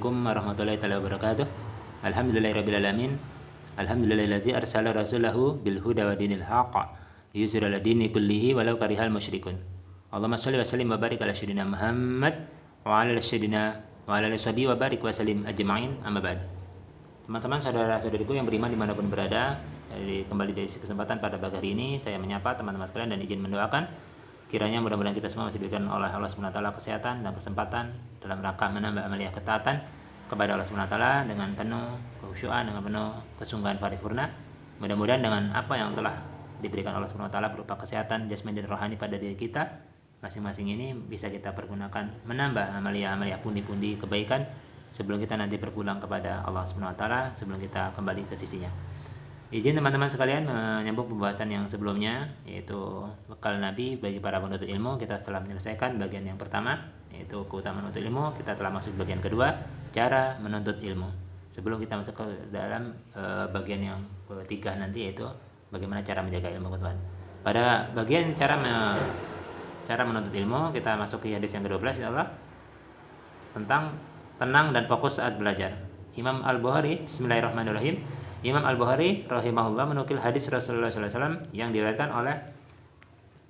Assalamualaikum warahmatullahi wabarakatuh. Alhamdulillahirabbil alamin. Alhamdulillahillazi arsala rasulahu bil huda wa dinil haqq liyuzhira 'ala dini kullihi walau karihal musyrikun. Allahumma shalli wa sallim wa barik ala sayyidina Muhammad wa ala ali sayyidina wa ala ali sahbihi wa barik wa sallim ajma'in. Amma ba'd. Teman-teman, saudara-saudariku yang beriman dimanapun berada, kembali dari kesempatan pada pagi hari ini saya menyapa teman-teman sekalian dan izin mendoakan kiranya mudah-mudahan kita semua masih diberikan oleh Allah SWT kesehatan dan kesempatan dalam rangka menambah amaliyah ketaatan kepada Allah SWT dengan penuh kekhusyuan, dengan penuh kesungguhan paripurna. Mudah-mudahan dengan apa yang telah diberikan Allah SWT berupa kesehatan jasmani dan rohani pada diri kita masing-masing ini bisa kita pergunakan menambah amaliyah pundi-pundi kebaikan sebelum kita nanti berpulang kepada Allah SWT, sebelum kita kembali ke sisinya. Izin teman-teman sekalian menyambung pembahasan yang sebelumnya, yaitu bekal Nabi bagi para penuntut ilmu. Kita telah menyelesaikan bagian yang pertama, yaitu keutamaan menuntut ilmu. Kita telah masuk bagian kedua, cara menuntut ilmu. Sebelum kita masuk ke dalam bagian yang ketiga nanti, yaitu bagaimana cara menjaga ilmu, teman-teman. Pada bagian cara menuntut ilmu, kita masuk ke hadis yang ke-12 insyaallah, tentang tenang dan fokus saat belajar. Imam Al-Bukhari, bismillahirrahmanirrahim. Imam Al-Bukhari rahimahullah menukil hadis Rasulullah SAW yang diriwayatkan oleh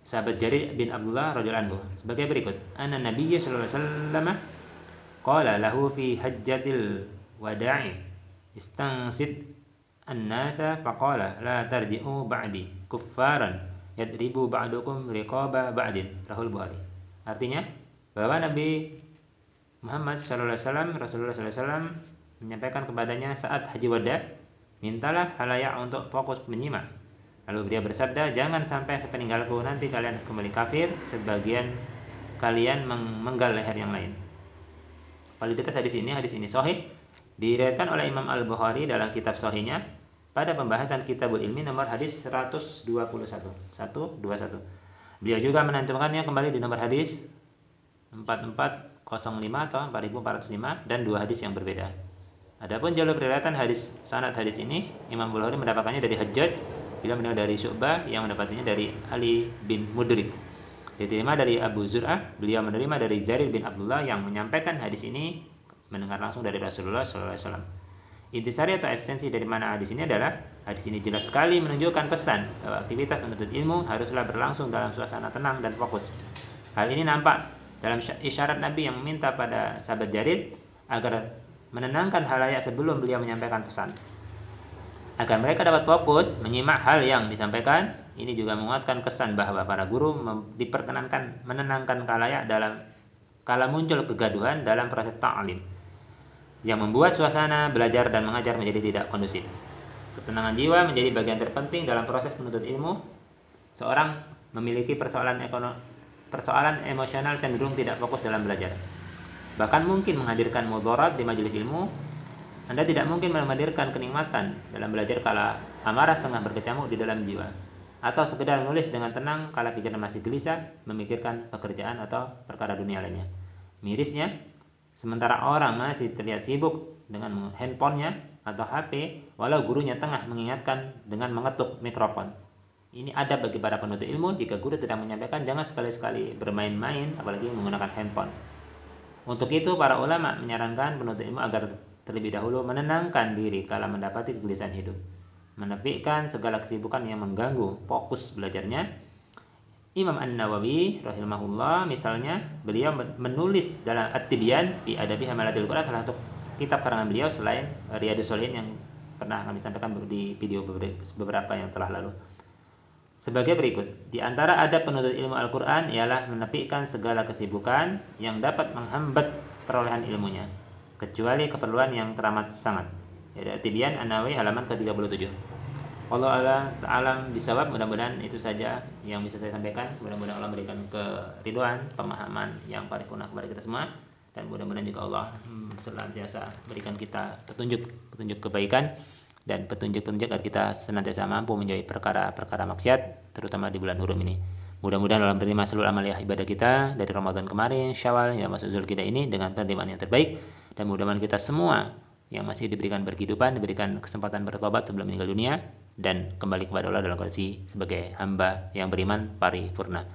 sahabat Jarir bin Abdullah radhiyallahu anhu sebagai berikut. Anna Nabiyya sallallahu alaihi wasallam qala lahu fi hajjatil wada'i istangsid an-nasa faqala la tarji'u ba'di kuffaran yadribu ba'dukum riqaba ba'din. Rahul Bukhari. Artinya bahwa Nabi Muhammad sallallahu alaihi wasallam, Rasulullah sallallahu alaihi wasallam menyampaikan kepadanya saat haji wada, mintalah halayak untuk fokus menyimak. Lalu beliau bersabda, jangan sampai sepeninggalku nanti kalian kembali kafir, sebagian kalian menggal leher yang lain. Validitas hadis ini sahih, diriwayatkan oleh Imam Al-Bukhari dalam kitab sahihnya pada pembahasan Kitabul Ilmi nomor hadis 121. Beliau juga menantumkannya kembali di nomor hadis 4405 atau 4405 dan dua hadis yang berbeda. Adapun jalur riwayatan hadis, sanad hadis ini, Imam Bukhari mendapatkannya dari Hajjaj, beliau mendengar dari Syu'bah yang mendapatkannya dari Ali bin Mudrik. Diterima dari Abu Zur'ah, beliau menerima dari Jarir bin Abdullah yang menyampaikan hadis ini mendengar langsung dari Rasulullah SAW. Intisari atau esensi dari mana hadis ini adalah, hadis ini jelas sekali menunjukkan pesan bahwa aktivitas menuntut ilmu haruslah berlangsung dalam suasana tenang dan fokus. Hal ini nampak dalam isyarat Nabi yang meminta pada sahabat Jarir agar menenangkan halayak sebelum beliau menyampaikan pesan, agar mereka dapat fokus menyimak hal yang disampaikan. Ini juga menguatkan kesan bahwa para guru diperkenankan menenangkan halayak dalam kala muncul kegaduhan dalam proses ta'lim yang membuat suasana belajar dan mengajar menjadi tidak kondusif. Ketenangan jiwa menjadi bagian terpenting dalam proses menuntut ilmu. Seorang memiliki persoalan emosional cenderung tidak fokus dalam belajar, bahkan mungkin menghadirkan mudarat di majelis ilmu. Anda tidak mungkin menghadirkan kenikmatan dalam belajar kala amarah tengah berkecamuk di dalam jiwa, atau sekedar menulis dengan tenang kala pikiran masih gelisah memikirkan pekerjaan atau perkara dunia lainnya. Mirisnya, sementara orang masih terlihat sibuk dengan handphonenya atau HP walau gurunya tengah mengingatkan dengan mengetuk mikrofon. Ini adab bagi para penuntut ilmu. Jika guru tidak menyampaikan, jangan sekali-sekali bermain-main apalagi menggunakan handphone. Untuk itu, para ulama menyarankan penuntut ilmu agar terlebih dahulu menenangkan diri kala mendapati kegelisahan hidup, menepikan segala kesibukan yang mengganggu fokus belajarnya. Imam An-Nawawi rahimahullah misalnya, beliau menulis dalam At-Tibyan fi Adabi Hamalatil Quran, salah satu kitab karangan beliau selain Riyadhus Shalihin yang pernah kami sampaikan di video beberapa yang telah lalu, sebagai berikut. Di antara adab penuntut ilmu Al-Quran ialah menepikan segala kesibukan yang dapat menghambat perolehan ilmunya, kecuali keperluan yang teramat sangat. Ya, Tibyan An-Nawawi halaman ke-37. Allah ta'ala bisawab. Mudah-mudahan itu saja yang bisa saya sampaikan. Mudah-mudahan Allah memberikan keridhaan, pemahaman yang paripurna kepada kita semua, dan mudah-mudahan juga Allah senantiasa berikan kita petunjuk kebaikan dan petunjuk agar kita senantiasa mampu menjauhi perkara-perkara maksiat, terutama di bulan hurum ini. Mudah-mudahan Allah menerima seluruh amaliyah ibadah kita dari Ramadan kemarin, Syawal yang masuk Zulhijjah ini dengan penerimaan yang terbaik, dan mudah-mudahan kita semua yang masih diberikan berkehidupan diberikan kesempatan bertobat sebelum meninggal dunia dan kembali kepada Allah dalam kondisi sebagai hamba yang beriman paripurna.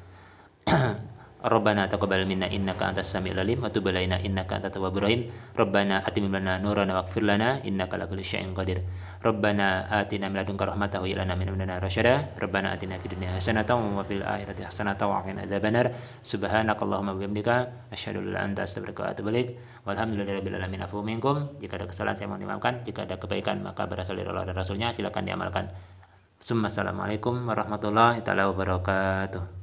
Rabbana taqabbal minna innaka antas samiul alim wa tub alaina innaka antat tawwabur rahim. Rabbana atimim lana nurana waghfir lana innaka ala kulli syai'in qadir. Rabbana atina min ladunka rahmatan wa hab lana min amrina rasyada. Rabbana atina fid dunya hasanatan wa fil akhirati hasanatan wa qina adzabannar. Subhanakallahumma wa bihamdika asyhadu an la ilaha illa anta astaghfiruka wa atubu ilaik. Walhamdulillahirabbil alamin. Afu minkum. Jika ada kesalahan saya mohon dimaafkan. Jika ada kebaikan maka berasal dari Allah dan Rasulnya, silakan diamalkan. Assalamualaikum warahmatullahi taala wabarakatuh.